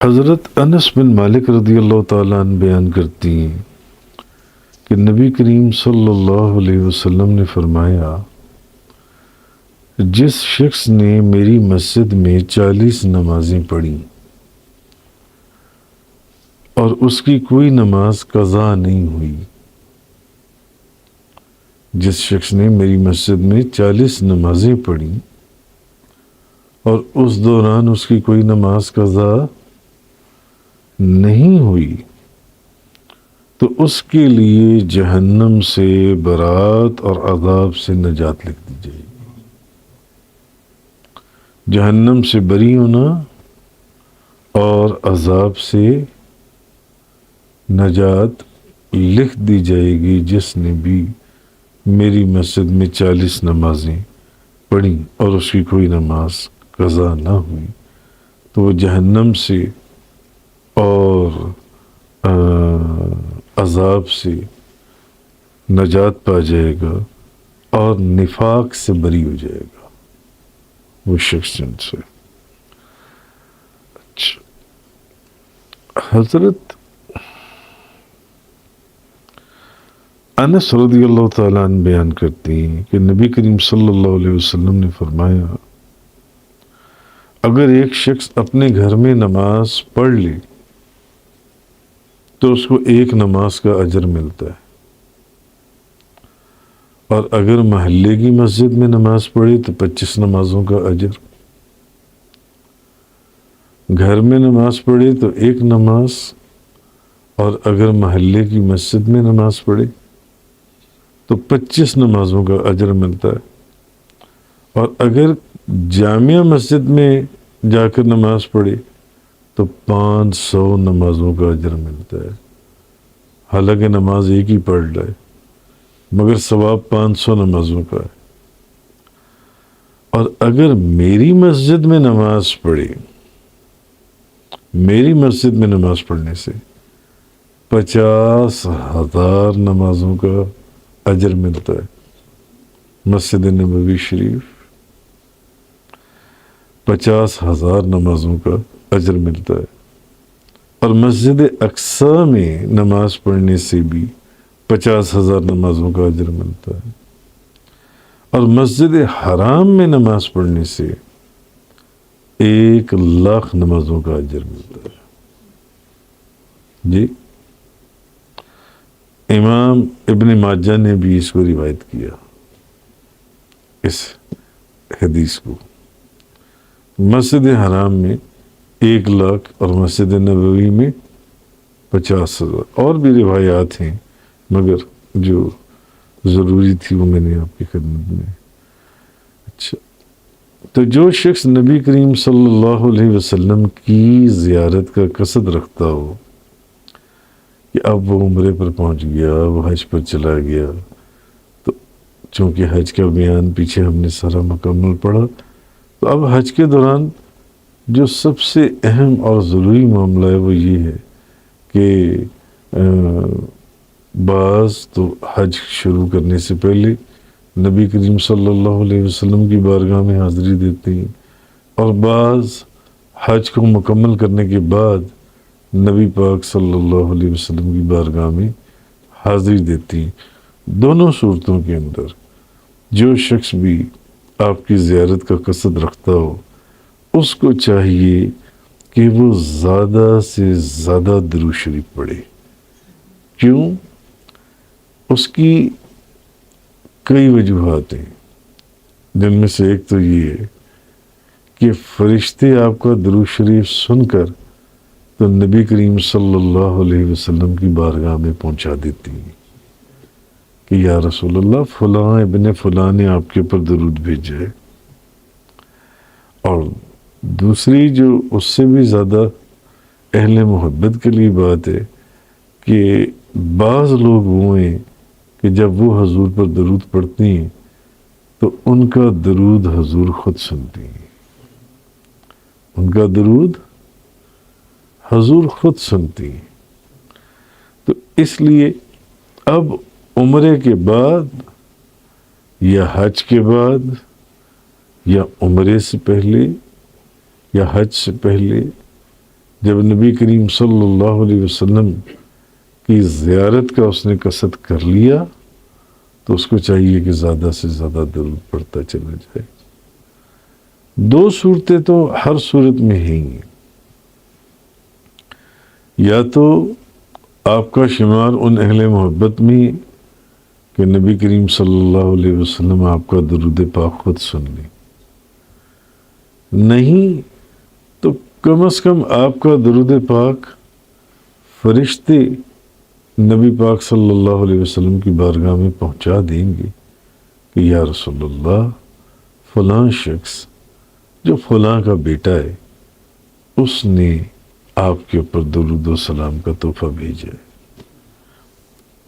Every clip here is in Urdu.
حضرت انس بن مالک رضی اللہ تعالیٰ عنہ بیان کرتی ہیں کہ نبی کریم صلی اللہ علیہ وسلم نے فرمایا، جس شخص نے میری مسجد میں 40 نمازیں پڑھی اور اس کی کوئی نماز قضا نہیں ہوئی، جس شخص نے میری مسجد میں 40 نمازیں پڑھی اور اس دوران اس کی کوئی نماز قضا نہیں ہوئی، تو اس کے لیے جہنم سے برات اور عذاب سے نجات لکھ دی جائے گی۔ جہنم سے بری ہونا اور عذاب سے نجات لکھ دی جائے گی جس نے بھی میری مسجد میں 40 نمازیں پڑھی اور اس کی کوئی نماز قضا نہ ہوئی، تو وہ جہنم سے اور عذاب سے نجات پا جائے گا اور نفاق سے بری ہو جائے گا وہ شخص جن سے۔ اچھا، حضرت انس رضی اللہ تعالیٰ عنہ بیان کرتی ہیں کہ نبی کریم صلی اللہ علیہ وسلم نے فرمایا، اگر ایک شخص اپنے گھر میں نماز پڑھ لے تو اس کو 1 نماز کا اجر ملتا ہے، اور اگر محلے کی مسجد میں نماز پڑھے تو 25 نمازوں کا اجر، گھر میں نماز پڑھے تو 1 نماز، اور اگر محلے کی مسجد میں نماز پڑھے تو 25 نمازوں کا اجر ملتا ہے، اور اگر جامع مسجد میں جا کر نماز پڑھے تو 500 نمازوں کا اجر ملتا ہے۔ حالانکہ نماز ایک ہی پڑھ رہا ہے مگر ثواب 500 نمازوں کا ہے۔ اور اگر میری مسجد میں نماز پڑھے، میری مسجد میں نماز پڑھنے سے 50,000 نمازوں کا اجر ملتا ہے۔ مسجد نبوی شریف 50,000 نمازوں کا اجر ملتا ہے، اور مسجد اقصیٰ میں نماز پڑھنے سے بھی 50,000 نمازوں کا اجر ملتا ہے، اور مسجد حرام میں نماز پڑھنے سے 1,00,000 نمازوں کا اجر ملتا ہے۔ جی، امام ابن ماجہ نے بھی اس کو روایت کیا، اس حدیث کو۔ مسجد حرام میں 1,00,000 اور مسجد نبوی میں 50,000، اور بھی روایات ہیں مگر جو ضروری تھی وہ میں نے آپ کی خدمت میں۔ اچھا، تو جو شخص نبی کریم صلی اللہ علیہ وسلم کی زیارت کا قصد رکھتا ہو کہ اب وہ عمرے پر پہنچ گیا، وہ حج پر چلا گیا، تو چونکہ حج کا بیان پیچھے ہم نے سارا مکمل پڑھا، تو اب حج کے دوران جو سب سے اہم اور ضروری معاملہ ہے وہ یہ ہے کہ بعض تو حج شروع کرنے سے پہلے نبی کریم صلی اللہ علیہ وسلم کی بارگاہ میں حاضری دیتے ہیں، اور بعض حج کو مکمل کرنے کے بعد نبی پاک صلی اللہ علیہ وسلم کی بارگاہ میں حاضری دیتی ہیں۔ دونوں صورتوں کے اندر جو شخص بھی آپ کی زیارت کا قصد رکھتا ہو اس کو چاہیے کہ وہ زیادہ سے زیادہ درود شریف پڑھے۔ کیوں؟ اس کی کئی وجوہات ہیں، جن میں سے ایک تو یہ ہے کہ فرشتے آپ کا درود شریف سن کر تو نبی کریم صلی اللہ علیہ وسلم کی بارگاہ میں پہنچا دیتی ہیں کہ یا رسول اللہ فلاں ابن فلاں نے آپ کے اوپر درود بھیجا ہے۔ اور دوسری جو اس سے بھی زیادہ اہل محبت کے لیے بات ہے کہ بعض لوگ وہ ہیں کہ جب وہ حضور پر درود پڑھتی ہیں تو ان کا درود حضور خود سنتی ہیں، ان کا درود حضور خود سنتی ہیں۔ تو اس لیے اب عمرے کے بعد یا حج کے بعد یا عمرے سے پہلے یا حج سے پہلے جب نبی کریم صلی اللہ علیہ وسلم کی زیارت کا اس نے قصد کر لیا تو اس کو چاہیے کہ زیادہ سے زیادہ درود پڑھتا چلا جائے. دو صورتیں تو ہر صورت میں ہیں گی. یا تو آپ کا شمار ان اہل محبت میں کہ نبی کریم صلی اللہ علیہ وسلم آپ کا درود پاک خود سن لیں، نہیں تو کم از کم آپ کا درود پاک فرشتے نبی پاک صلی اللہ علیہ وسلم کی بارگاہ میں پہنچا دیں گے کہ یا رسول اللہ، فلاں شخص جو فلاں کا بیٹا ہے اس نے آپ کے اوپر درود و سلام کا تحفہ بھیجا ہے.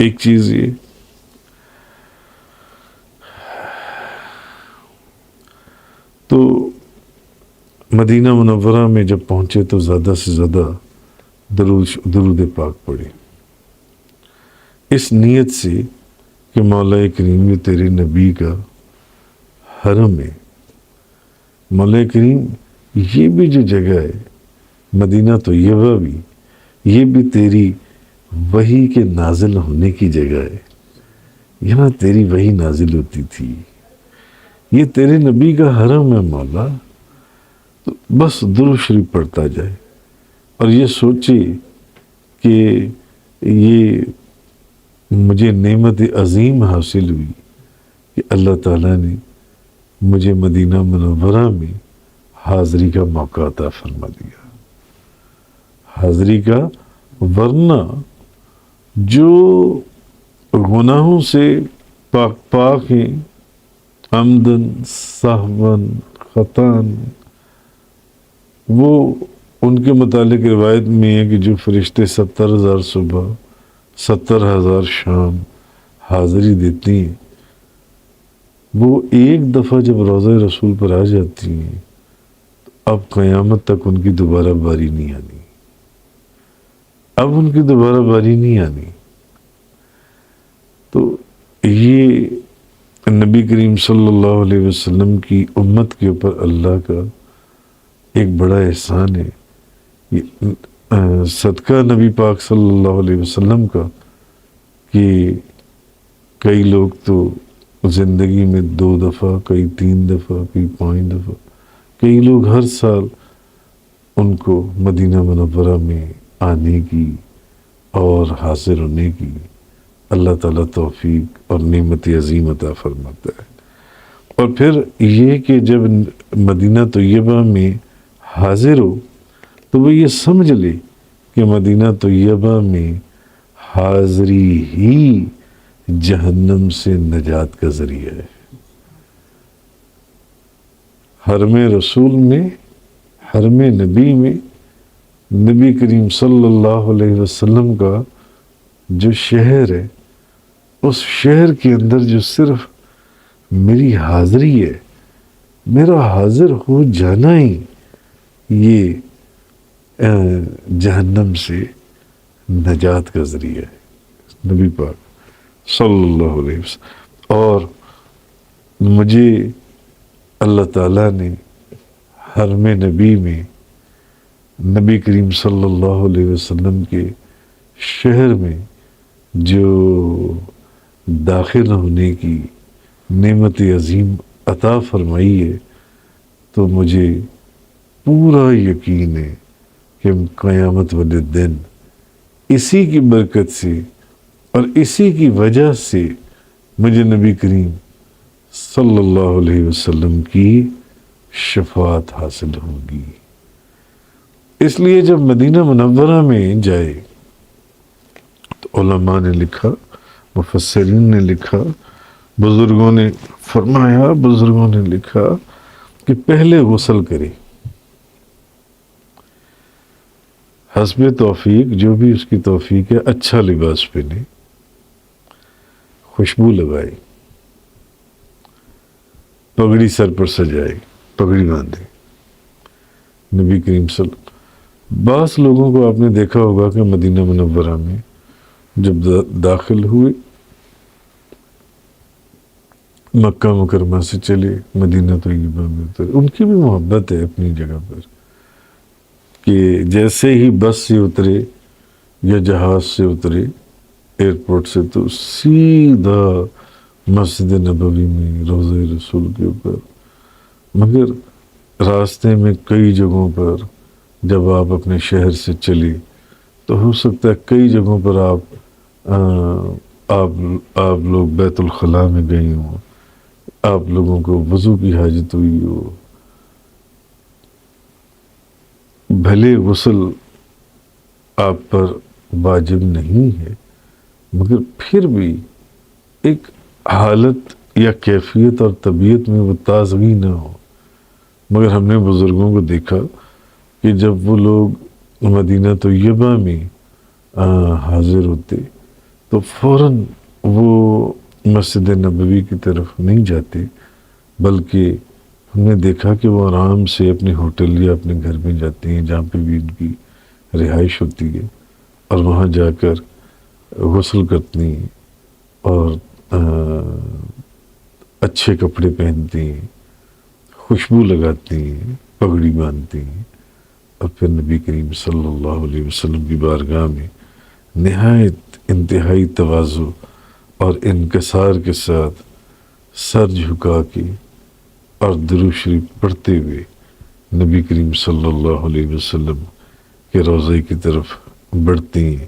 ایک چیز یہ. تو مدینہ منورہ میں جب پہنچے تو زیادہ سے زیادہ درود پاک پڑھے، اس نیت سے کہ مولا کریم یہ تیرے نبی کا حرم ہے. مولا کریم یہ بھی جو جگہ ہے مدینہ طیبہ بھی، یہ بھی تیری وحی کے نازل ہونے کی جگہ ہے. یہاں تیری وحی نازل ہوتی تھی، یہ تیرے نبی کا حرم ہے مولا. تو بس درود شریف پڑھتا جائے اور یہ سوچے کہ یہ مجھے نعمت عظیم حاصل ہوئی کہ اللہ تعالیٰ نے مجھے مدینہ منورہ میں حاضری کا موقع عطا فرما دیا. حاضری کا، ورنہ جو گناہوں سے پاک پاک ہیں، عمدن سہون خطان، وہ ان کے متعلق روایت میں ہے کہ جو فرشتے 70,000 صبح 70,000 شام حاضری دیتی ہیں، وہ ایک دفعہ جب روضہ رسول پر آ جاتی ہیں تو اب قیامت تک ان کی دوبارہ باری نہیں آنی. اب ان کی دوبارہ باری نہیں آنی. تو یہ نبی کریم صلی اللہ علیہ وسلم کی امت کے اوپر اللہ کا ایک بڑا احسان ہے. یہ صدقہ نبی پاک صلی اللہ علیہ وسلم کا کہ کئی لوگ تو زندگی میں 2 دفعہ، کئی 3 دفعہ، کئی 5 دفعہ، کئی لوگ ہر سال ان کو مدینہ منورہ میں آنے کی اور حاضر ہونے کی اللہ تعالیٰ توفیق اور نعمت عظیم عطا فرماتا ہے. اور پھر یہ کہ جب مدینہ طیبہ میں حاضر ہو تو وہ یہ سمجھ لے کہ مدینہ طیبہ میں حاضری ہی جہنم سے نجات کا ذریعہ ہے. حرم رسول میں، حرم نبی میں نبی کریم صلی اللہ علیہ وسلم کا جو شہر ہے، اس شہر کے اندر جو صرف میری حاضری ہے، میرا حاضر ہو جانا ہی یہ جہنم سے نجات کا ذریعہ ہے. نبی پاک صلی اللہ علیہ وسلم. اور مجھے اللہ تعالیٰ نے حرم نبی میں نبی کریم صلی اللہ علیہ وسلم کے شہر میں جو داخل ہونے کی نعمت عظیم عطا فرمائی ہے، تو مجھے پورا یقین ہے کہ قیامت والے دن اسی کی برکت سے اور اسی کی وجہ سے مجھے نبی کریم صلی اللہ علیہ وسلم کی شفاعت حاصل ہوگی. اس لیے جب مدینہ منورہ میں جائے تو علماء نے لکھا، مفسرین نے لکھا، بزرگوں نے فرمایا، بزرگوں نے لکھا کہ پہلے غسل کرے، حسب توفیق جو بھی اس کی توفیق ہے، اچھا لباس پہنے، خوشبو لگائے، پگڑی سر پر سجائے، پگڑی باندھے. نبی کریم صلی اللہ علیہ وسلم، بعض لوگوں کو آپ نے دیکھا ہوگا کہ مدینہ منورہ میں جب داخل ہوئے، مکہ مکرمہ سے چلے مدینہ طیبہ میں اترے، ان کی بھی محبت ہے اپنی جگہ پر، کہ جیسے ہی بس سے اترے یا جہاز سے اترے ایئرپورٹ سے تو سیدھا مسجد نبوی میں روضہ رسول کے اوپر. مگر راستے میں کئی جگہوں پر جب آپ اپنے شہر سے چلے تو ہو سکتا ہے کئی جگہوں پر آپ لوگ بیت الخلاء میں گئے ہوں، آپ لوگوں کو وضو کی حاجت ہوئی ہو. بھلے غسل آپ پر واجب نہیں ہے مگر پھر بھی ایک حالت یا کیفیت اور طبیعت میں وہ تازگی نہ ہو. مگر ہم نے بزرگوں کو دیکھا کہ جب وہ لوگ مدینہ طیبہ میں حاضر ہوتے تو فوراً وہ مسجد نبوی کی طرف نہیں جاتے، بلکہ ہم نے دیکھا کہ وہ آرام سے اپنے ہوٹل یا اپنے گھر میں جاتے ہیں جہاں پہ بھی ان کی رہائش ہوتی ہے، اور وہاں جا کر غسل کرتی ہیں اور اچھے کپڑے پہنتی ہیں، خوشبو لگاتی ہیں، پگڑی باندھتی ہیں، اور پھر نبی کریم صلی اللہ علیہ وسلم کی بارگاہ میں نہایت انتہائی تواضع اور انکسار کے ساتھ سر جھکا کے اور درود شریف پڑھتے ہوئے نبی کریم صلی اللہ علیہ وسلم کے روضے کی طرف بڑھتی ہیں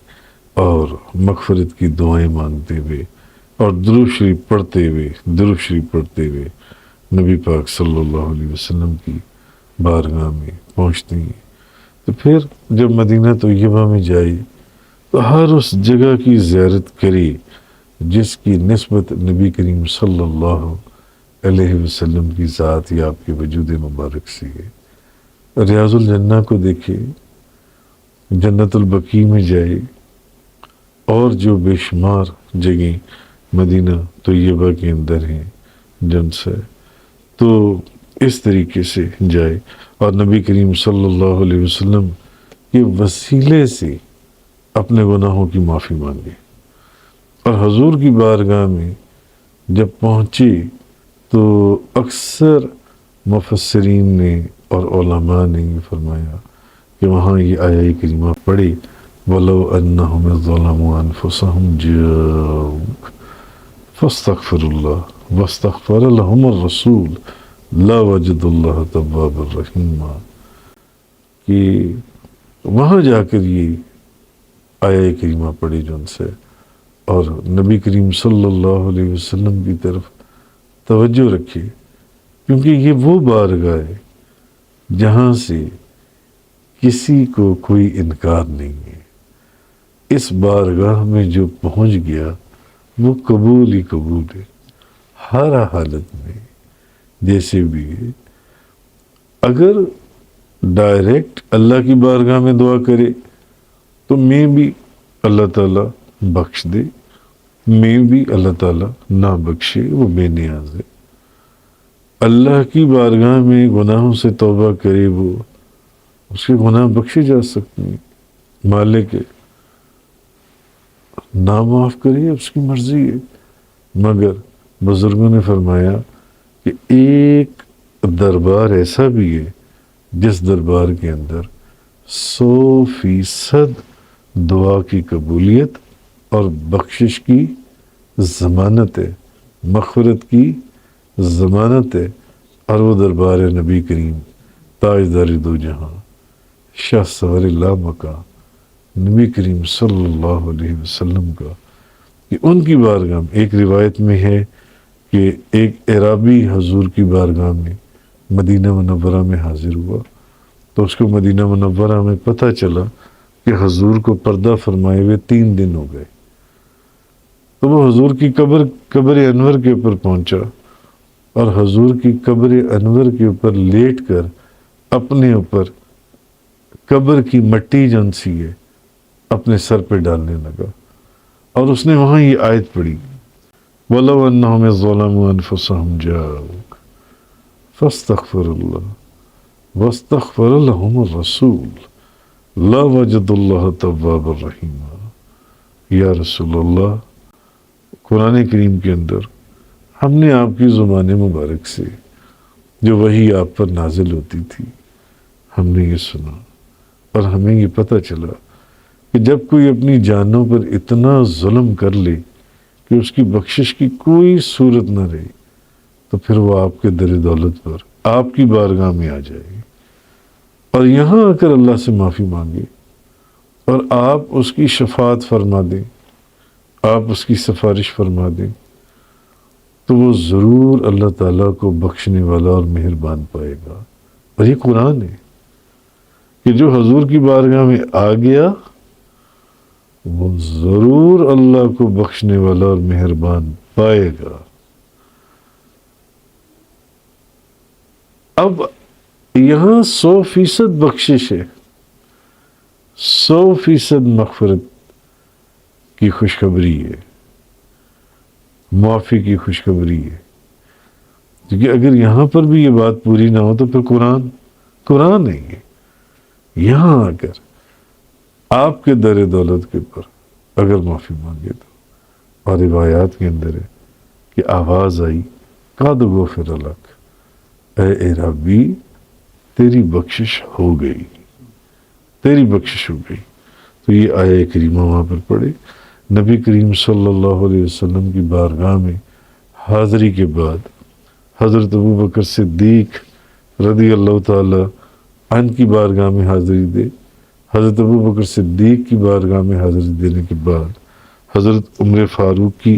اور مغفرت کی دعائیں مانگتے ہوئے اور درود شریف پڑھتے ہوئے نبی پاک صلی اللہ علیہ وسلم کی بارگاہ میں پہنچتی ہیں. تو پھر جب مدینہ طیبہ میں جائے تو ہر اس جگہ کی زیارت کرے جس کی نسبت نبی کریم صلی اللہ علیہ وسلم کی ذات یا آپ کے وجود مبارک سے ہے. ریاض الجنہ کو دیکھے، جنت البقیع میں جائے، اور جو بے شمار جگہیں مدینہ طیبہ کے اندر ہیں جن سے، تو اس طریقے سے جائے اور نبی کریم صلی اللہ علیہ وسلم کے وسیلے سے اپنے گناہوں کی معافی مانگے. اور حضور کی بارگاہ میں جب پہنچے تو اکثر مفسرین نے اور علماء نے یہ فرمایا کہ وہاں یہ آیہ کریمہ پڑھی وَلَوْ أَنَّهُمْ ظَلَمُوا أَنفُسَهُمْ جَاءُوكَ فَاسْتَغْفِرُوا اللَّهَ وَاسْتَغْفَرَ لَهُمُ الرَّسُولُ لَوَجَدُوا اللَّهَ تَوَّابًا رَحِيمًا. کہ وہاں جا کر یہ آیہ کریمہ پڑھی جو ان سے، اور نبی کریم صلی اللہ علیہ وسلم کی طرف توجہ رکھے، کیونکہ یہ وہ بارگاہ ہے جہاں سے کسی کو کوئی انکار نہیں ہے. اس بارگاہ میں جو پہنچ گیا وہ قبول ہی قبول ہے ہر حالت میں جیسے بھی ہے. اگر ڈائریکٹ اللہ کی بارگاہ میں دعا کرے تو میں بھی اللہ تعالیٰ بخش دے، میں بھی اللہ تعالیٰ نہ بخشے، وہ بے نیاز ہے. اللہ کی بارگاہ میں گناہوں سے توبہ کرے وہ، اس کے گناہ بخشے جا سکتے ہیں. مالک ہے، نہ معاف کرے اس کی مرضی ہے. مگر بزرگوں نے فرمایا کہ ایک دربار ایسا بھی ہے جس دربار کے اندر 100% دعا کی قبولیت اور بخشش کی ضمانت ہے، مغفرت کی ضمانت ہے، اور وہ دربار نبی کریم تاجدار دو جہاں شاہ سوار لامکاں نبی کریم صلی اللہ علیہ وسلم کا. کہ ان کی بارگاہ میں ایک روایت میں ہے کہ ایک عرابی حضور کی بارگاہ میں مدینہ منورہ میں حاضر ہوا تو اس کو مدینہ منورہ میں پتہ چلا کہ حضور کو پردہ فرمائے ہوئے 3 دن ہو گئے. تو وہ حضور کی قبر انور کے اوپر پہنچا اور حضور کی قبر انور کے اوپر لیٹ کر اپنے اوپر قبر کی مٹی جن سی ہے اپنے سر پہ ڈالنے لگا، اور اس نے وہاں یہ آیت پڑھی وَلَوْ أَنَّهُمْ ظَلَمُوا أَنفُسَهُمْ جَاءُوكَ فَاسْتَغْفِرُوا اللَّهَ وَاسْتَغْفَرَ لَهُمُ الرَّسُولُ لَوَجَدُوا اللَّهَ تَوَّابًا رَحِيمًا. یا رسول اللہ، قرآن کریم کے اندر ہم نے آپ کی زبان مبارک سے جو وحی آپ پر نازل ہوتی تھی ہم نے یہ سنا اور ہمیں یہ پتہ چلا کہ جب کوئی اپنی جانوں پر اتنا ظلم کر لے کہ اس کی بخشش کی کوئی صورت نہ رہی، تو پھر وہ آپ کے در دولت پر آپ کی بارگاہ میں آ جائے گی اور یہاں آ کر اللہ سے معافی مانگے اور آپ اس کی شفاعت فرما دیں، آپ اس کی سفارش فرما دیں، تو وہ ضرور اللہ تعالیٰ کو بخشنے والا اور مہربان پائے گا۔ اور یہ قرآن ہے کہ جو حضور کی بارگاہ میں آ گیا وہ ضرور اللہ کو بخشنے والا اور مہربان پائے گا۔ اب یہاں 100% بخشش ہے، 100% مغفرت کی خوشخبری ہے، معافی کی خوشخبری ہے۔ کیونکہ اگر یہاں پر بھی یہ بات پوری نہ ہو تو پھر قرآن ہے یہ۔ یہاں آ کر آپ کے در دولت کے پر اگر معافی مانگے تو، اور روایات کے اندر ہے کہ آواز آئی قد غفر لک، اے ربی تیری بخشش ہو گئی، تیری بخشش ہو گئی۔ تو یہ آیہ کریمہ وہاں پر پڑھے۔ نبی کریم صلی اللہ علیہ وسلم کی بارگاہ میں حاضری کے بعد حضرت ابوبکر صدیق رضی اللہ تعالی عنہ کی بارگاہ میں حاضری دے، حضرت ابوبکر صدیق کی بارگاہ میں حاضری دینے کے بعد حضرت عمر فاروق کی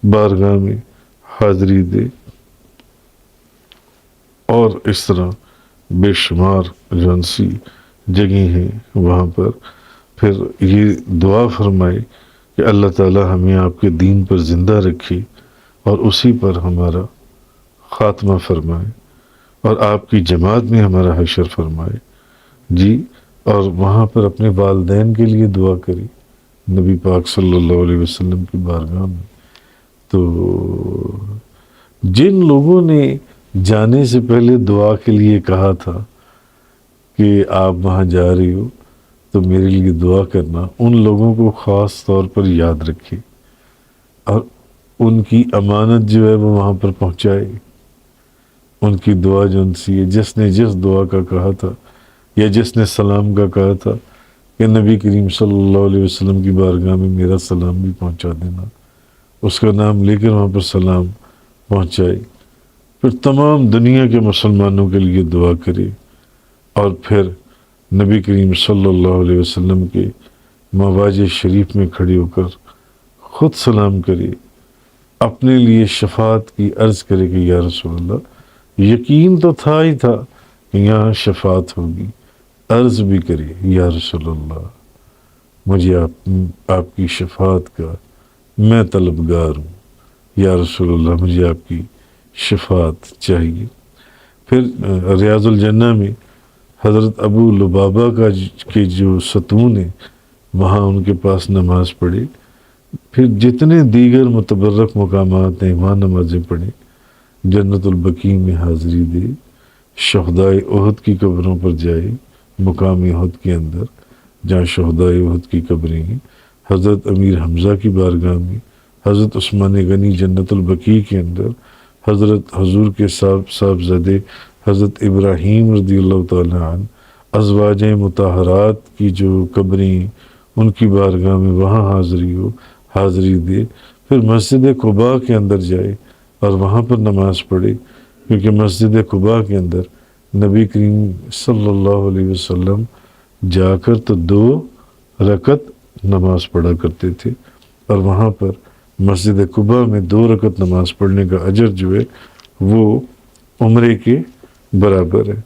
بارگاہ میں حاضری دے، اور اس طرح بے شمار جنسی جگہیں ہیں وہاں پر پھر یہ دعا فرمائے کہ اللہ تعالی ہمیں آپ کے دین پر زندہ رکھے اور اسی پر ہمارا خاتمہ فرمائے اور آپ کی جماعت میں ہمارا حشر فرمائے جی۔ اور وہاں پر اپنے والدین کے لیے دعا کری نبی پاک صلی اللہ علیہ وسلم کی بارگاہ میں۔ تو جن لوگوں نے جانے سے پہلے دعا کے لیے کہا تھا کہ آپ وہاں جا رہے ہو تو میرے لیے دعا کرنا، ان لوگوں کو خاص طور پر یاد رکھے اور ان کی امانت جو ہے وہ وہاں پر پہنچائے۔ ان کی دعا جو ان سے، جس نے جس دعا کا کہا تھا یا جس نے سلام کا کہا تھا کہ نبی کریم صلی اللہ علیہ وسلم کی بارگاہ میں میرا سلام بھی پہنچا دینا، اس کا نام لے کر وہاں پر سلام پہنچائے، پھر تمام دنیا کے مسلمانوں کے لیے دعا کرے اور پھر نبی کریم صلی اللہ علیہ وسلم کے مواج شریف میں کھڑے ہو کر خود سلام کرے، اپنے لیے شفاعت کی عرض کرے کہ یا رسول اللہ، یقین تو تھا ہی تھا کہ یہاں شفاعت ہوگی، عرض بھی کرے یا رسول اللہ مجھے آپ کی شفاعت کا میں طلبگار ہوں، یا رسول اللہ مجھے آپ کی شفاعت چاہیے۔ پھر ریاض الجنہ میں حضرت ابو لبابہ کے جو ستون ہیں وہاں ان کے پاس نماز پڑھی، پھر جتنے دیگر متبرک مقامات ہیں وہاں نمازیں پڑھیں، جنت البقیع میں حاضری دے، شہدائے احد کی قبروں پر جائے، مقام احد کے اندر جہاں شہدائے احد کی قبریں ہیں، حضرت امیر حمزہ کی بارگاہ میں، حضرت عثمان غنی جنت البقیع کے اندر، حضرت حضور کے صاحبزادے حضرت ابراہیم رضی اللہ تعالیٰ عنہ ازواج مطہرات کی جو قبریں ان کی بارگاہ میں وہاں حاضری دے، پھر مسجد قباء کے اندر جائے اور وہاں پر نماز پڑھے، کیونکہ مسجد قباء کے اندر نبی کریم صلی اللہ علیہ وسلم جا کر تو 2 رکعت نماز پڑھا کرتے تھے، اور وہاں پر مسجد قباء میں 2 رکعت نماز پڑھنے کا اجر جو ہے وہ عمرے کے برابر ہے۔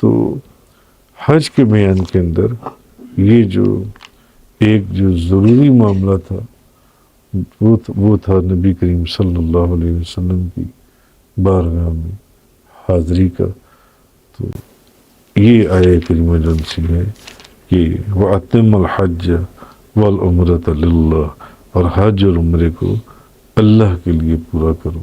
تو حج کے بیان کے اندر یہ جو ایک جو ضروری معاملہ تھا وہ تھا نبی کریم صلی اللہ علیہ وسلم کی بارگاہ میں حاضری کا۔ تو یہ آیہ کریمہ جن سی ہے کہ وَأَتِمَّ الْحَجَّ وَالْعُمْرَةَ لِلَّهِ، اور حج اور عمرے کو اللہ کے لیے پورا کرو۔